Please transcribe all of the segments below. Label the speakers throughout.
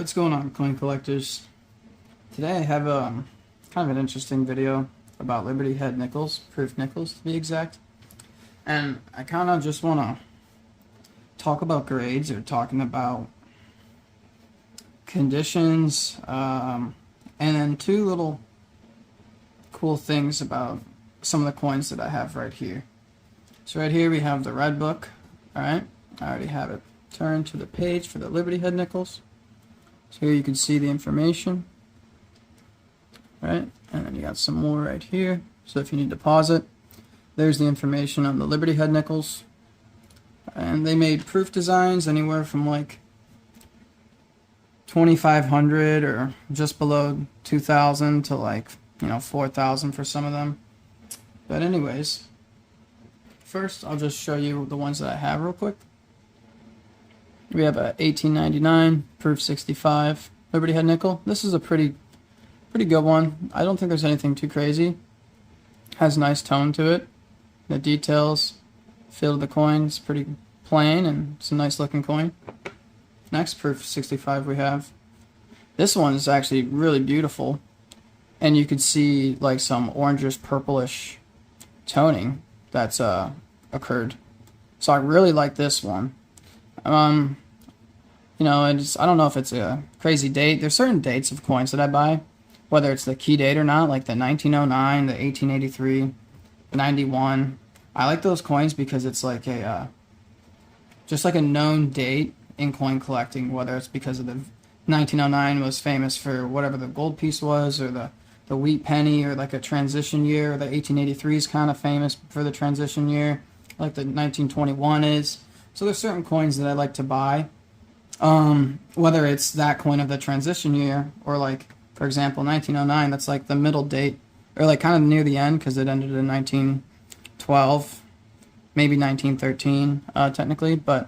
Speaker 1: What's going on, coin collectors? Today I have kind of an interesting video about Liberty Head nickels, proof nickels to be exact. And I kind of just want to talk about grades or talking about conditions, and then two little cool things about some of the coins that I have right here. So right here we have the red book. Alright, I already have it turned to the page for the Liberty Head nickels. So here you can see the information, right? And then you got some more right here. So if you need to pause it, there's the information on the Liberty Head nickels. And they made proof designs anywhere from like 2,500 or just below 2,000 to like, 4,000 for some of them. But anyways, first I'll just show you the ones that I have real quick. We have a 1899 proof 65 Liberty Head nickel. This is a pretty good one. I don't think there's anything too crazy. Has nice tone to it. The details, feel of the coin is pretty plain, and it's a nice looking coin. Next proof 65 we have. This one is actually really beautiful, and you could see like some orangish purplish toning that's occurred. So I really like this one. I don't know if it's a crazy date. There's certain dates of coins that I buy, whether it's the key date or not, like the 1909, the 1883, 91. I like those coins because it's like a, just like a known date in coin collecting, whether it's because of the 1909 was famous for whatever the gold piece was, or the wheat penny, or like a transition year, or the 1883 is kind of famous for the transition year, like the 1921 is. So there's certain coins that I like to buy, whether it's that coin of the transition year, or like, for example, 1909, that's like the middle date, or like kind of near the end because it ended in 1912, maybe 1913, technically, but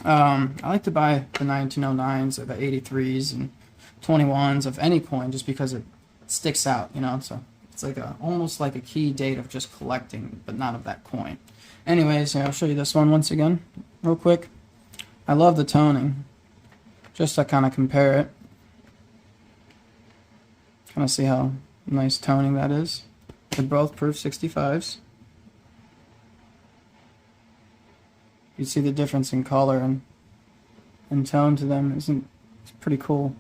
Speaker 1: I like to buy the 1909s or the 83s and 21s of any coin just because it sticks out, so it's like almost like a key date of just collecting, but not of that coin. Anyways, I'll show you this one once again, real quick. I love the toning, just to kind of compare it. Kind of see how nice toning that is. They're both proof 65s. You see the difference in color and tone to them. It's pretty cool.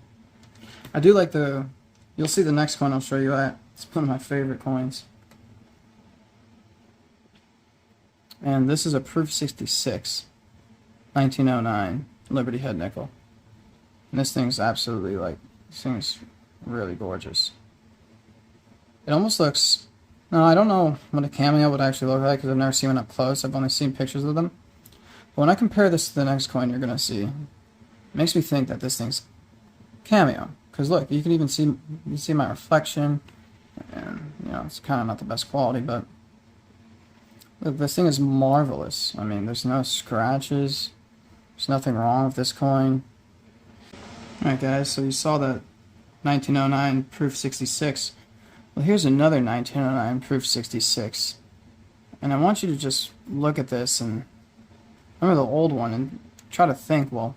Speaker 1: I do like you'll see the next coin I'll show you at. It's one of my favorite coins. And this is a proof 66, 1909 Liberty Head nickel. And this thing's absolutely this thing's really gorgeous. It almost looks, no, I don't know what a cameo would actually look like because I've never seen one up close. I've only seen pictures of them. But when I compare this to the next coin you're going to see, it makes me think that this thing's cameo. Because look, you can even see my reflection. And, it's kind of not the best quality, but look, this thing is marvelous. I mean, there's no scratches. There's nothing wrong with this coin. Alright guys, so you saw that 1909 proof 66. Well, here's another 1909 proof 66. And I want you to just look at this and remember the old one and try to think, well,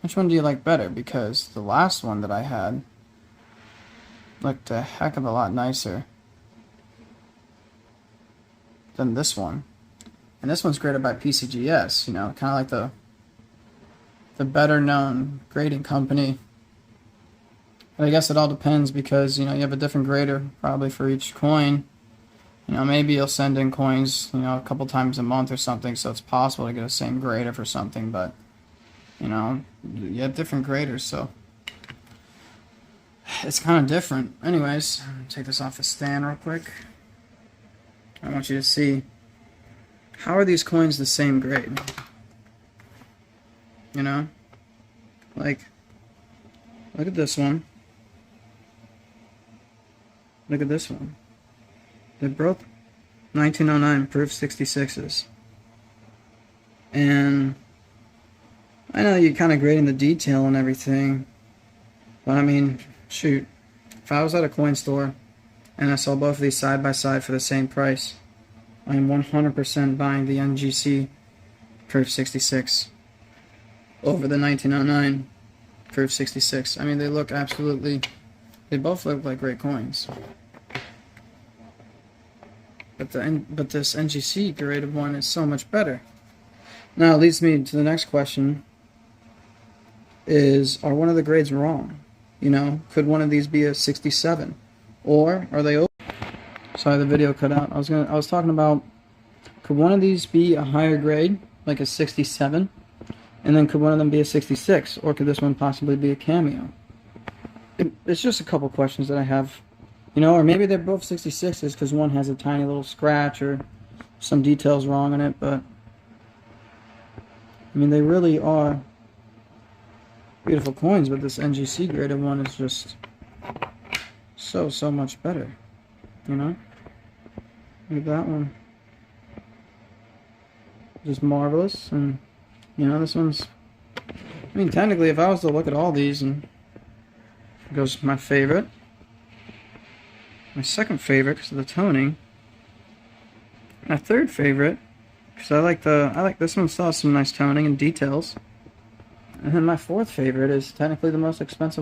Speaker 1: which one do you like better? Because the last one that I had looked a heck of a lot nicer than this one. And this one's graded by PCGS, kind of like the better known grading company. But I guess it all depends because, you have a different grader probably for each coin. Maybe you'll send in coins, a couple times a month or something, so it's possible to get the same grader for something, but, you have different graders, so it's kind of different. Anyways, take this off the stand real quick. I want you to see, how are these coins the same grade? Like, look at this one. Look at this one. They're both 1909 proof 66s. And I know you're kind of grading the detail and everything, but I mean, shoot, if I was at a coin store and I saw both of these side by side for the same price, I am 100% buying the NGC proof 66 over the 1909 for 66. I mean, they look absolutely, they both look like great coins. But this NGC graded one is so much better. Now it leads me to the next question: are one of the grades wrong? You know, could one of these be a 67, or are they? Sorry, the video cut out. I was talking about, could one of these be a higher grade, like a 67, and then could one of them be a 66, or could this one possibly be a cameo? It's just a couple questions that I have, you know, or maybe they're both 66s because one has a tiny little scratch or some details wrong in it, but I mean, they really are beautiful coins, but this NGC graded one is just so much better, you know? Look at that one. Just marvelous, and, you know, this one's, I mean, technically, if I was to look at all these, and it goes my favorite, my second favorite because of the toning, my third favorite because I like this one, still has some nice toning and details, and then my fourth favorite is technically the most expensive one.